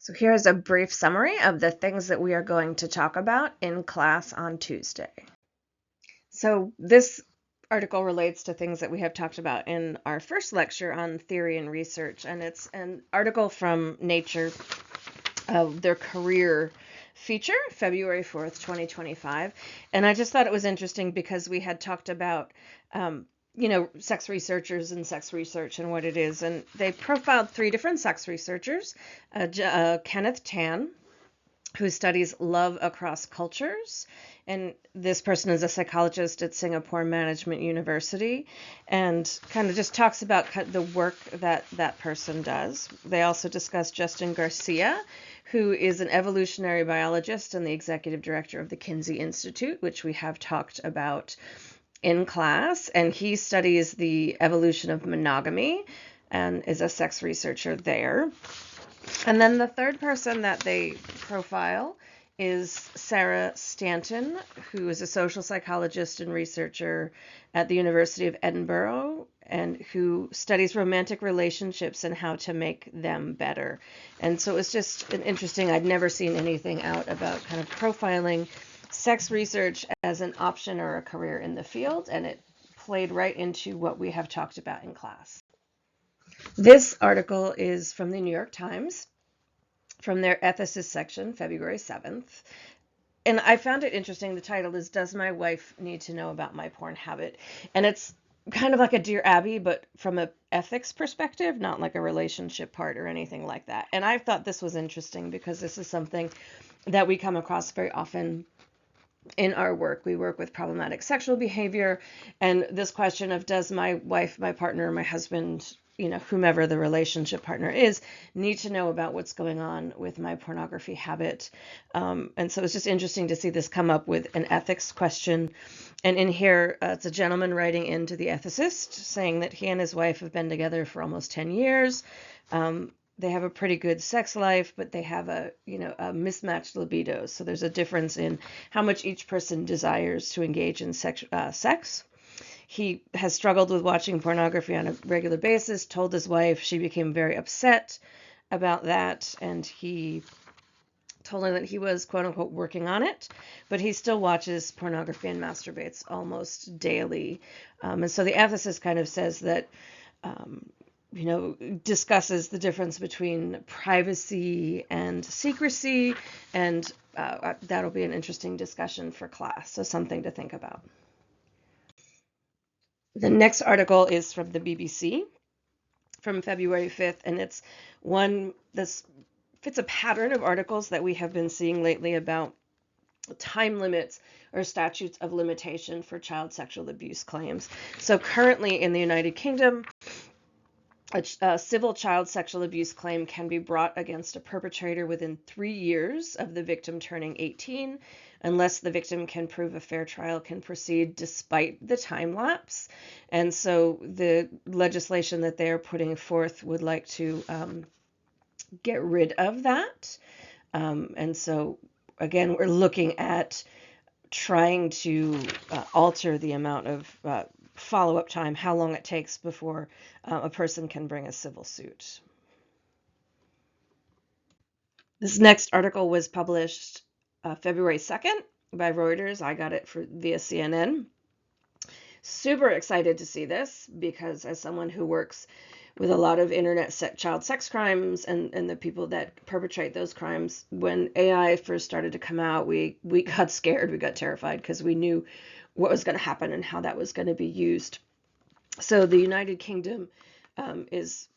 So here's a brief summary of the things that we are going to talk about in class on Tuesday. So this article relates to things that we have talked about in our first lecture on theory and research, and it's an article from Nature of their career feature, February 4th, 2025. And I just thought it was interesting because we had talked about sex researchers and sex research and what it is. And they profiled 3 different sex researchers, Kenneth Tan, who studies love across cultures. And this person is a psychologist at Singapore Management University and kind of just talks about the work that that person does. They also discuss Justin Garcia, who is an evolutionary biologist and the executive director of the Kinsey Institute, which we have talked about in class. And he studies the evolution of monogamy and is a sex researcher there. And then the third person that they profile is Sarah Stanton, who is a social psychologist and researcher at the University of Edinburgh and who studies romantic relationships and how to make them better. And so it's just an interesting, I'd never seen anything out about kind of profiling sex research as an option or a career in the field, and it played right into what we have talked about in class. This article is from the New York Times, from their ethicist section, February 7th. And I found it interesting. The title is, Does My Wife Need to Know About My Porn Habit? And it's kind of like a Dear Abby, but from an ethics perspective, not like a relationship part or anything like that. And I thought this was interesting because this is something that we come across very often in our work. We work with problematic sexual behavior, and this question of, does my wife, my partner, my husband, whomever the relationship partner is, need to know about what's going on with my pornography habit. And so it's just interesting to see this come up with an ethics question. And in here, it's a gentleman writing into the ethicist saying that he and his wife have been together for almost 10 years. They have a pretty good sex life, but they have a mismatched libido. So there's a difference in how much each person desires to engage in sex. He has struggled with watching pornography on a regular basis, told his wife. She became very upset about that, and he told her that he was, quote unquote, working on it, but he still watches pornography and masturbates almost daily. And so the ethicist kind of says that, discusses the difference between privacy and secrecy, and that'll be an interesting discussion for class, so something to think about. The next article is from the BBC from February 5th, and it's one that fits a pattern of articles that we have been seeing lately about time limits or statutes of limitation for child sexual abuse claims. So currently in the United Kingdom, a civil child sexual abuse claim can be brought against a perpetrator within 3 years of the victim turning 18, unless the victim can prove a fair trial can proceed despite the time lapse. And so the legislation that they're putting forth would like to get rid of that. And so, again, we're looking at trying to alter the amount of follow-up time, how long it takes before a person can bring a civil suit. This next article was published February 2nd by Reuters. I got it via CNN. Super excited to see this because as someone who works with a lot of internet child sex crimes and the people that perpetrate those crimes, when AI first started to come out, we got scared, we got terrified because we knew what was going to happen and how that was going to be used. So the United Kingdom is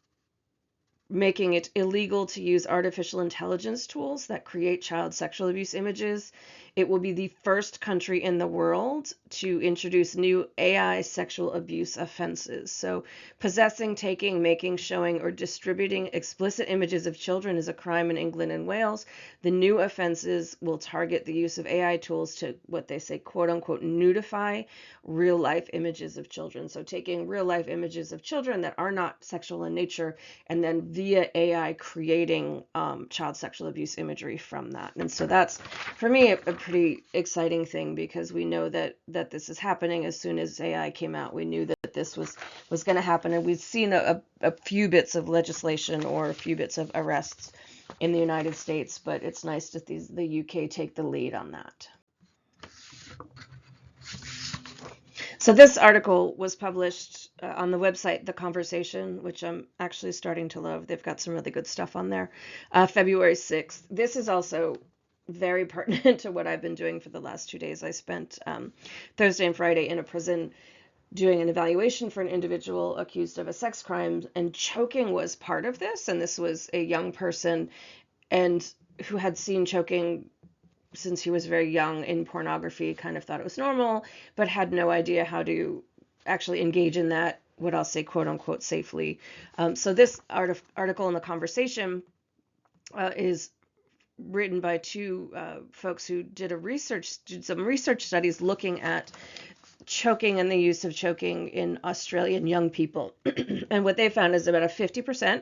making it illegal to use artificial intelligence tools that create child sexual abuse images. It will be the first country in the world to introduce new AI sexual abuse offenses. So possessing, taking, making, showing, or distributing explicit images of children is a crime in England and Wales. The new offenses will target the use of AI tools to what they say, quote unquote, nudify real life images of children. So taking real life images of children that are not sexual in nature and then via AI creating child sexual abuse imagery from that. And so that's, for me, a pretty exciting thing because we know that this is happening. As soon as AI came out, we knew that this was going to happen. And we've seen a few bits of legislation or a few bits of arrests in the United States, but it's nice to see the UK take the lead on that. So this article was published on the website The Conversation, which I'm actually starting to love. They've got some really good stuff on there. February 6th. This is also very pertinent to what I've been doing for the last 2 days. I spent Thursday and Friday in a prison doing an evaluation for an individual accused of a sex crime, and choking was part of this. And this was a young person and who had seen choking since he was very young in pornography, kind of thought it was normal, but had no idea how to actually engage in that, what I'll say, quote unquote, safely. So this article in The Conversation is written by two folks who did some research studies looking at choking and the use of choking in Australian young people. And what they found is about 50%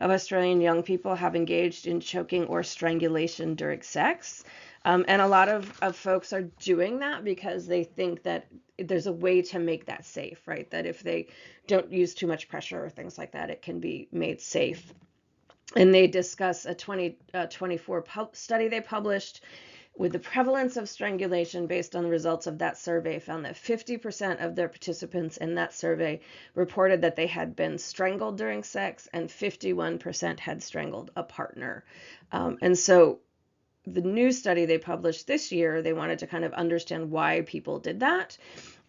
of Australian young people have engaged in choking or strangulation during sex. And a lot of folks are doing that because they think that there's a way to make that safe, right? That if they don't use too much pressure or things like that, it can be made safe. And they discuss a 2024 study they published with the prevalence of strangulation based on the results of that survey, found that 50% of their participants in that survey reported that they had been strangled during sex, and 51% had strangled a partner. And so the new study they published this year, they wanted to kind of understand why people did that.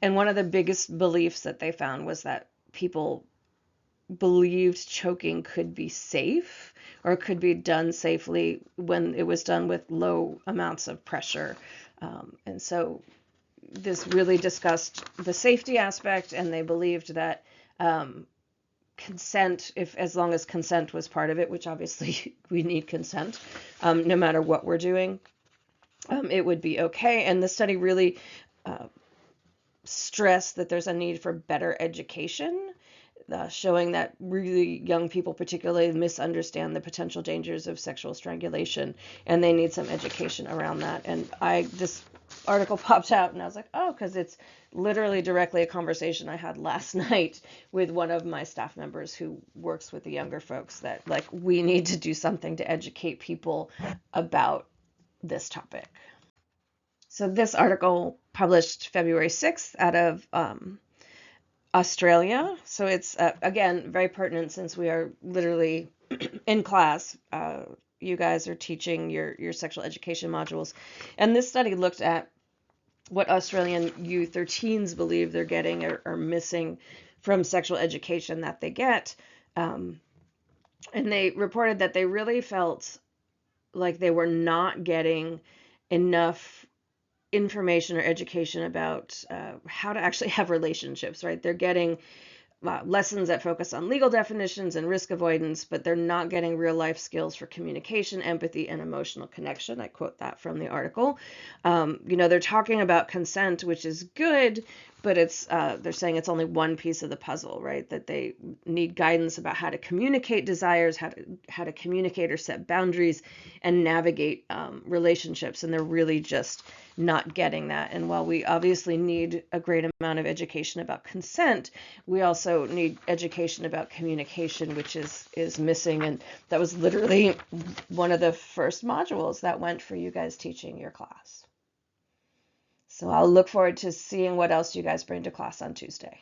And one of the biggest beliefs that they found was that people believed choking could be safe or could be done safely when it was done with low amounts of pressure. And so this really discussed the safety aspect, and they believed that consent, as long as consent was part of it, which obviously we need consent, no matter what we're doing, it would be okay. And the study really stressed that there's a need for better education, showing that really young people particularly misunderstand the potential dangers of sexual strangulation, and they need some education around that. And this article popped out, and I was like, oh, because it's literally directly a conversation I had last night with one of my staff members who works with the younger folks, that like we need to do something to educate people about this topic. So this article published February 6th out of Australia. So it's, again, very pertinent since we are literally in class. You guys are teaching your sexual education modules. And this study looked at what Australian youth or teens believe they're getting or missing from sexual education that they get. And they reported that they really felt like they were not getting enough information or education about how to actually have relationships, right? They're getting lessons that focus on legal definitions and risk avoidance, but they're not getting real life skills for communication, empathy, and emotional connection. I quote that from the article. They're talking about consent, which is good, but they're saying it's only one piece of the puzzle, right? That they need guidance about how to communicate desires, how to communicate or set boundaries, and navigate relationships. And they're really just not getting that. And while we obviously need a great amount of education about consent, we also need education about communication, which is missing. And that was literally one of the first modules that went for you guys teaching your class. So I'll look forward to seeing what else you guys bring to class on Tuesday.